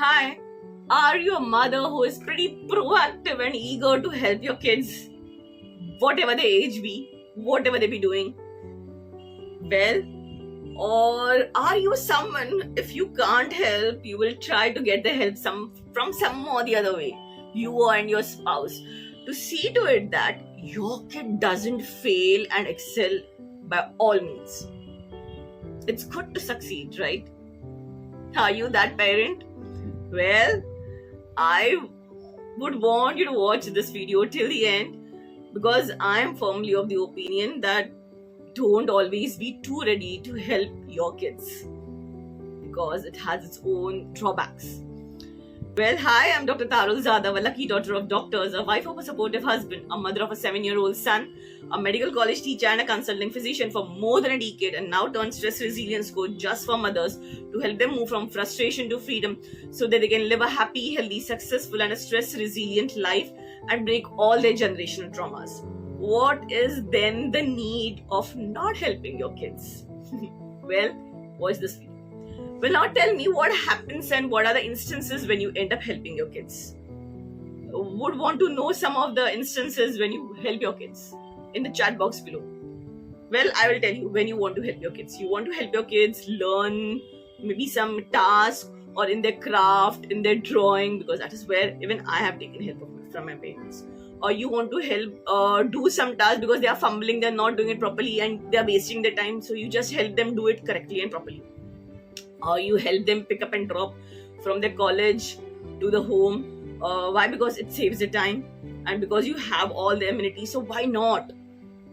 Hi, are you a mother who is pretty proactive and eager to help your kids, whatever their age be, whatever they be doing? Well, or are you someone, if you can't help, you will try to get the help from some or the other way, you and your spouse, to see to it that your kid doesn't fail and excel by all means. It's good to succeed, right? Are you that parent? Well, I would want you to watch this video till the end because I am firmly of the opinion that don't always be too ready to help your kids because it has its own drawbacks. Well, hi, I'm Dr. Tarul Jadhav, a lucky daughter of doctors, a wife of a supportive husband, a mother of a 7-year-old son, a medical college teacher and a consulting physician for more than a decade, and now turned stress resilience coach just for mothers to help them move from frustration to freedom so that they can live a happy, healthy, successful and a stress resilient life and break all their generational traumas. What is then the need of not helping your kids? Well, watch this video. Well, now tell me what happens and what are the instances when you end up helping your kids. Would want to know some of the instances when you help your kids in the chat box below. Well, I will tell you when you want to help your kids. You want to help your kids learn maybe some task or in their craft, in their drawing, because that is where even I have taken help from my parents. Or you want to help do some task because they are fumbling, they're not doing it properly and they're wasting their time. So you just help them do it correctly and properly. Or you help them pick up and drop from their college to the home. Why? Because it saves the time and because you have all the amenities. So why not?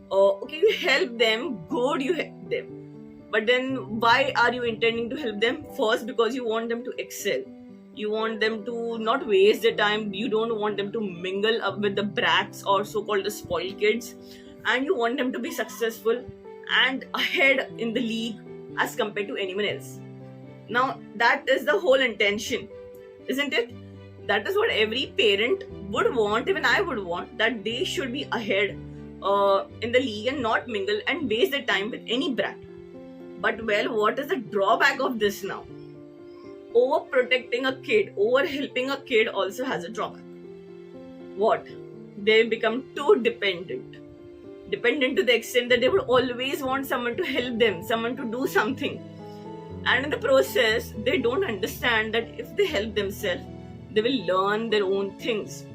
Okay, you help them, good, you help them. But then why are you intending to help them? First, because you want them to excel. You want them to not waste their time. You don't want them to mingle up with the brats or so-called the spoiled kids. And you want them to be successful and ahead in the league as compared to anyone else. Now, that is the whole intention, isn't it? That is what every parent would want, even I would want, that they should be ahead in the league and not mingle and waste their time with any brat. But well, what is the drawback of this now? Overprotecting a kid, over helping a kid also has a drawback. What? They become too dependent. Dependent to the extent that they would always want someone to help them, someone to do something. And in the process, they don't understand that if they help themselves, they will learn their own things.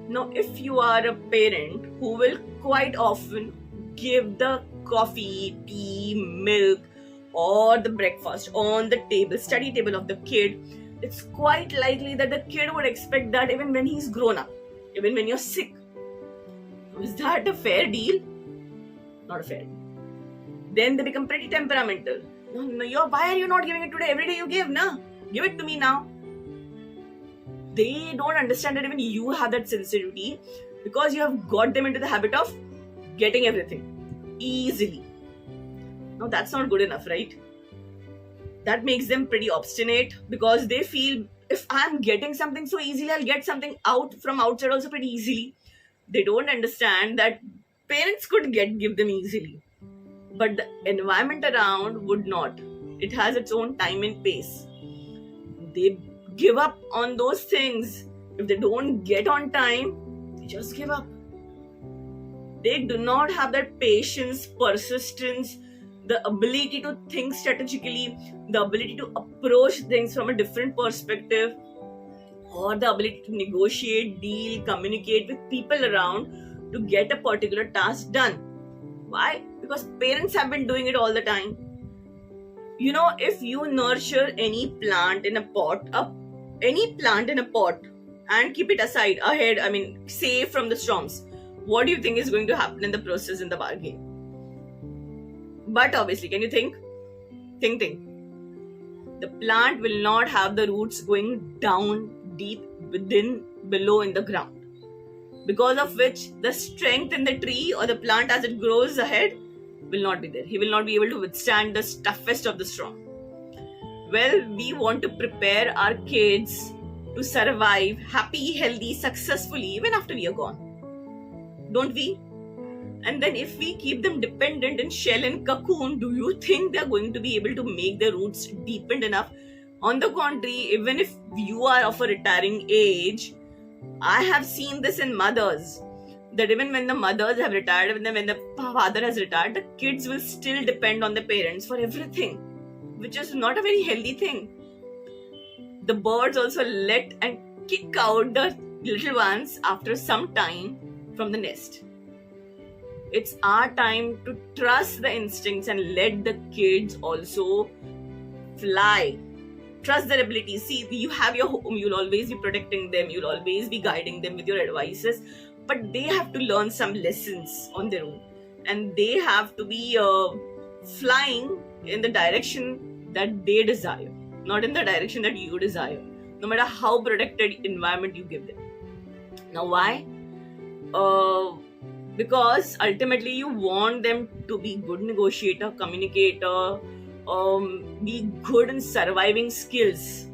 Now, if you are a parent who will quite often give the coffee, tea, milk, or the breakfast on the table, study table of the kid, it's quite likely that the kid would expect that even when he's grown up, even when you're sick. Is that a fair deal? Not a fair deal. Then they become pretty temperamental. No, why are you not giving it today? Every day you give, na? Give it to me now. They don't understand that even you have that sensitivity because you have got them into the habit of getting everything easily. Now that's not good enough, right? That makes them pretty obstinate because they feel if I'm getting something so easily, I'll get something out from outside also pretty easily. They don't understand that parents could give them easily. But the environment around would not. It has its own time and pace. They give up on those things. If they don't get on time, they just give up. They do not have that patience, persistence, the ability to think strategically, the ability to approach things from a different perspective, or the ability to negotiate, deal, communicate with people around to get a particular task done. Why? Because parents have been doing it all the time. You know, if you nurture any plant in a pot, and keep it aside, safe from the storms, what do you think is going to happen in the process in the bargain? But obviously, can you think? Think. The plant will not have the roots going down deep below in the ground. Because of which the strength in the tree or the plant as it grows ahead will not be there. He will not be able to withstand the toughest of the storm. Well, we want to prepare our kids to survive happy, healthy, successfully even after we are gone. Don't we? And then if we keep them dependent in shell and cocoon, do you think they are going to be able to make their roots deepened enough On the contrary, even if you are of a retiring age, I have seen this in mothers, that even when the mothers have retired, when the father has retired, the kids will still depend on the parents for everything, which is not a very healthy thing. The birds also let and kick out the little ones after some time from the nest. It's our time to trust the instincts and let the kids also fly. Trust their abilities. See, you have your home, you'll always be protecting them, you'll always be guiding them with your advices, but they have to learn some lessons on their own, and they have to be flying in the direction that they desire, not in the direction that you desire, no matter how protected environment you give them. Now, why? Because ultimately you want them to be good negotiator, communicator, be good in surviving skills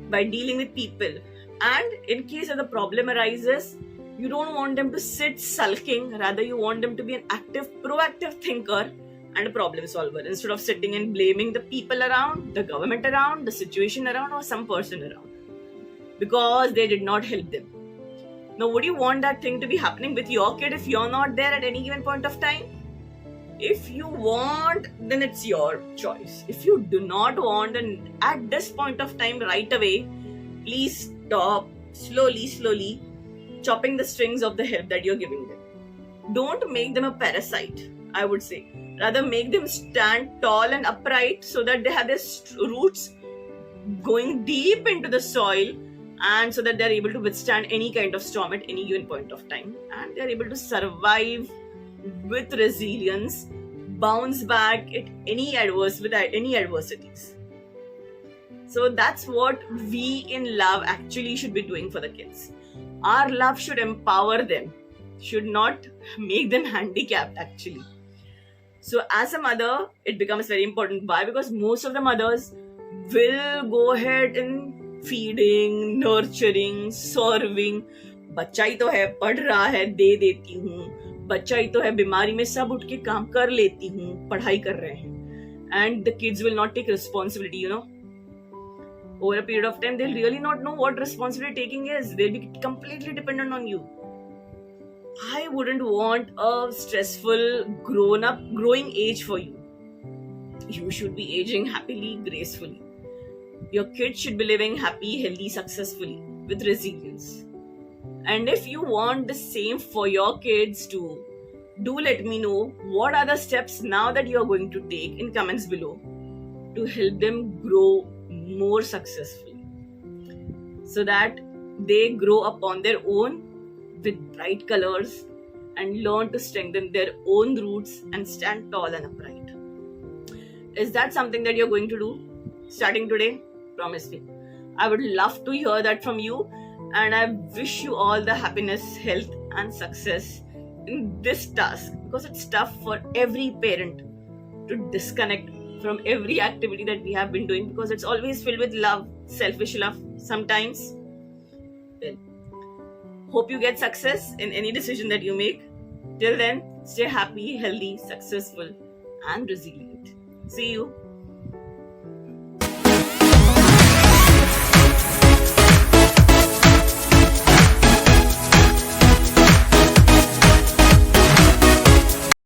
by dealing with people. And in case of the problem arises, you don't want them to sit sulking, rather you want them to be an active, proactive thinker and a problem solver, instead of sitting and blaming the people around, the government around, the situation around, or some person around, because they did not help them. Now, would you want that thing to be happening with your kid if you're not there at any given point of time? If you want, then it's your choice. If you do not want, then at this point of time, right away, please stop slowly chopping the strings of the help that you're giving them. Don't make them a parasite, I would say. Rather, make them stand tall and upright so that they have their roots going deep into the soil, and so that they're able to withstand any kind of storm at any given point of time, and they're able to survive with resilience, bounce back at any adversities. So that's what we in love actually should be doing for the kids. Our love should empower them, should not make them handicapped actually. So as a mother, it becomes very important. Why? Because most of the mothers will go ahead in feeding, nurturing, serving. बच्चा ही तो है, पढ़ रहा है, दे देती हूँ. बच्चा ही तो है, बीमारी में सब उठ के काम कर लेती हूँ, पढ़ाई कर रहे हैं. And the kids will not take responsibility, Over a period of time, they'll really not know what responsibility taking is. They'll be completely dependent on you. I wouldn't want a stressful growing age for you. You should be aging happily, gracefully. Your kids should be living happy, healthy, successfully, with resilience. And if you want the same for your kids too, do let me know what are the steps now that you are going to take in comments below to help them grow more successfully, so that they grow up on their own with bright colors and learn to strengthen their own roots and stand tall and upright. Is that something that you're going to do starting today? Promise me. I would love to hear that from you, and I wish you all the happiness, health and success in this task, because it's tough for every parent to disconnect from every activity that we have been doing, because it's always filled with love, selfish love sometimes. Well, hope you get success in any decision that you make. Till then, stay happy, healthy, successful and resilient. See you.